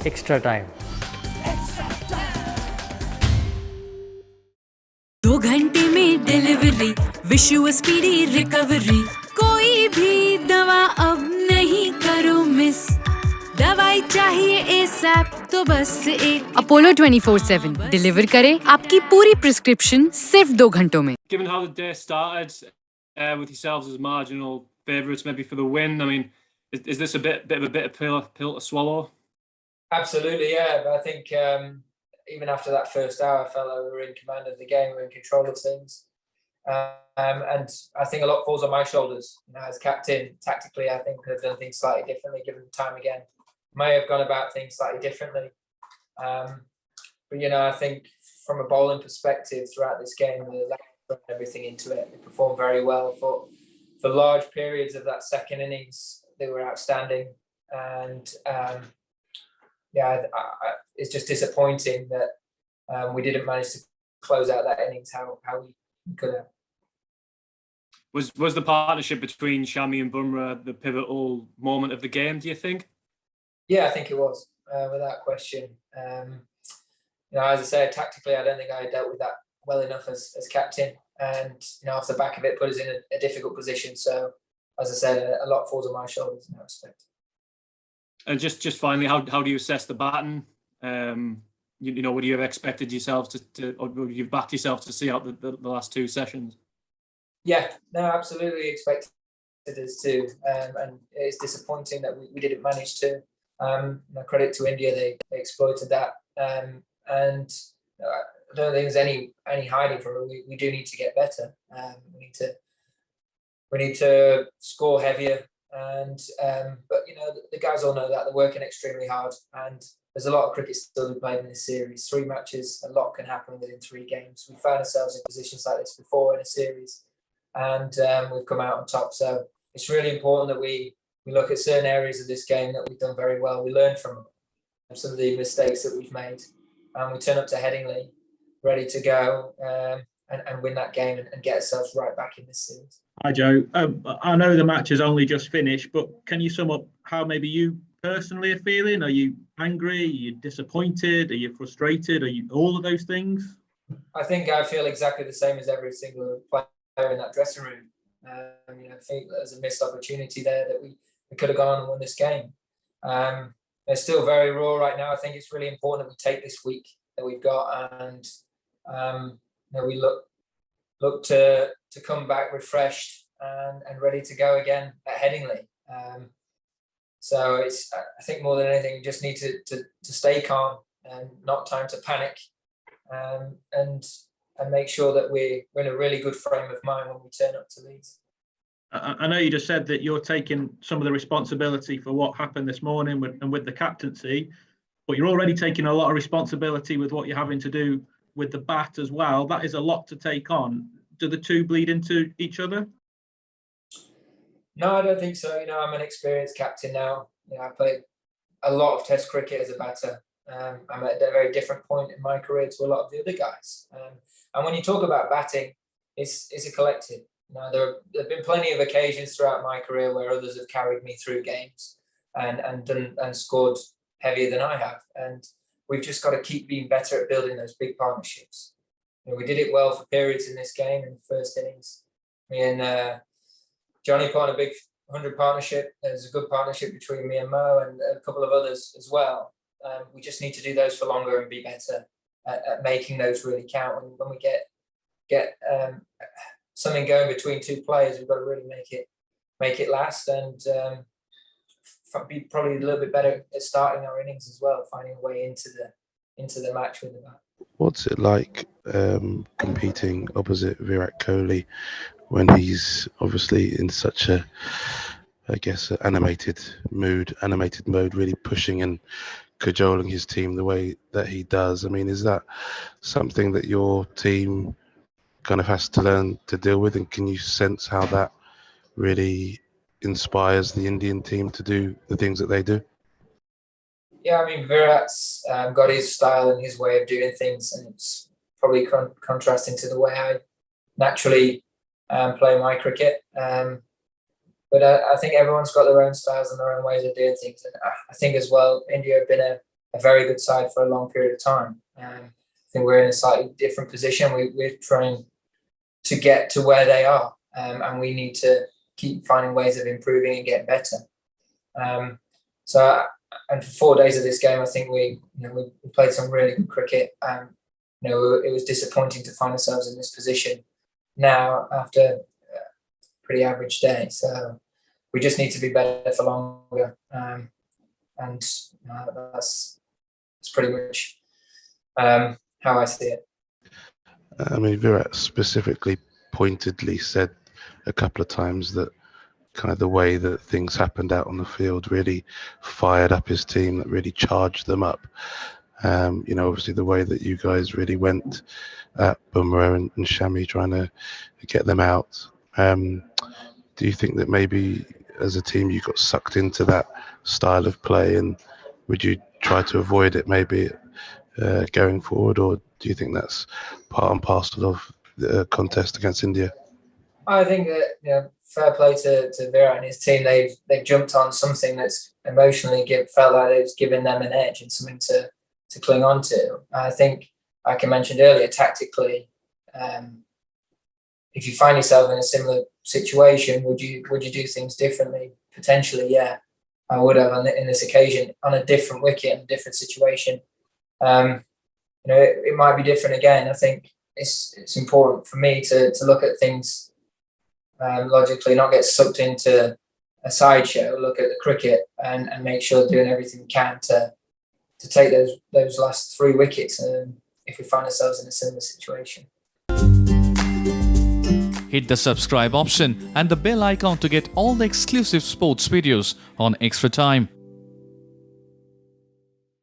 extra time. 2 घंटे में delivery, wish you a speedy recovery. कोई भी दवा अब नहीं करो मिस, दवाई चाहिए एसएप तो बस एक अपोलो 24/7 डिलीवर करे आपकी पूरी प्रिस्क्रिप्शन सिर्फ 2 घंटों में। Given how the day started, with yourselves as marginal favourites maybe for the win, I mean, is this a bit of a bitter pill to swallow? Absolutely, yeah. But I think even after that first hour, I felt like we were in command of the game, we were in control of things. And I think a lot falls on my shoulders. As captain, tactically, I think could have done things slightly differently given the time again. May have gone about things slightly differently. But, I think from a bowling perspective throughout this game, we put everything into it. We performed very well. For large periods of that second innings, they were outstanding. And it's just disappointing that we didn't manage to close out that innings how we could have. Was the partnership between Shami and Bumrah the pivotal moment of the game, do you think? Yeah, I think it was, without question. As I said, tactically, I don't think I dealt with that well enough as captain. And, off the back of it, put us in a difficult position. So, as I said, a lot falls on my shoulders in that respect. And just finally, how do you assess the batting? Would you have expected yourselves to or would you have backed yourself to see out the last 2 sessions? Yeah, no, absolutely expected us to. And it's disappointing that we didn't manage to. Credit to India, they exploited that. And I don't think there's any hiding from it. We do need to get better. We need to score heavier. But the guys all know that they're working extremely hard, and there's a lot of cricket still to be played in this series. 3 matches, a lot can happen within 3 games. We found ourselves in positions like this before in a series, and we've come out on top. So it's really important that we look at certain areas of this game that we've done very well. We learn from some of the mistakes that we've made, and we turn up to Headingley ready to go and win that game and get ourselves right back in this series. Hi, Joe. I know the match has only just finished, but can you sum up how maybe you personally are feeling? Are you angry? Are you disappointed? Are you frustrated? Are you all of those things? I think I feel exactly the same as every single player in that dressing room. I think there's a missed opportunity there that we could have gone and won this game. They're still very raw right now. I think it's really important that we take this week that we've got and we look to come back refreshed and ready to go again at Headingley. So it's, I think more than anything, we just need to stay calm and not time to panic, and make sure that we're in a really good frame of mind when we turn up to Leeds. I know you just said that you're taking some of the responsibility for what happened this morning with the captaincy, but you're already taking a lot of responsibility with what you're having to do with the bat as well. That is a lot to take on. Do the two bleed into each other? No, I don't think so. I'm an experienced captain now. I played a lot of Test cricket as a batter. I'm at a very different point in my career to a lot of the other guys. And when you talk about batting, it's a collective. There have been plenty of occasions throughout my career where others have carried me through games and scored heavier than I have. And we've just got to keep being better at building those big partnerships. We did it well for periods in this game in the first innings. Me and Johnny put on a big 100 partnership. There's a good partnership between me and Mo and a couple of others as well. We just need to do those for longer and be better at making those really count. And when we get something going between 2 players, we've got to really make it last and be probably a little bit better at starting our innings as well, finding a way into the match with the bat. What's it like competing opposite Virat Kohli when he's obviously in such a, I guess, animated mode, really pushing and cajoling his team the way that he does? I mean, is that something that your team kind of has to learn to deal with, and can you sense how that really inspires the Indian team to do the things that they do? Yeah, I mean, Virat's got his style and his way of doing things, and it's probably contrasting to the way I naturally play my cricket. But I think everyone's got their own styles and their own ways of doing things. And I think as well, India have been a very good side for a long period of time. I think we're in a slightly different position. We're trying to get to where they are, and we need to keep finding ways of improving and getting better. And for 4 days of this game, I think we played some really good cricket. It was disappointing to find ourselves in this position now after a pretty average day. So we just need to be better for longer, and that's pretty much how I see it. I mean, Virat specifically pointedly said a couple of times that kind of the way that things happened out on the field really fired up his team, that really charged them up. Obviously the way that you guys really went at Bumrah and Shami trying to get them out. Do you think that maybe as a team you got sucked into that style of play, and would you try to avoid it maybe going forward, or do you think that's part and parcel of the contest against India? I think that fair play to Virat and his team. They've jumped on something that's emotionally felt like it's given them an edge and something to cling on to. I think, like I mentioned earlier, tactically, if you find yourself in a similar situation, would you do things differently? Potentially, yeah, I would have in this occasion on a different wicket and a different situation. It might be different again. I think it's important for me to look at things logically, not get sucked into a sideshow. Look at the cricket and make sure doing everything we can to take those last 3 wickets. If we find ourselves in a similar situation. Hit the subscribe option and the bell icon to get all the exclusive sports videos on Extra Time.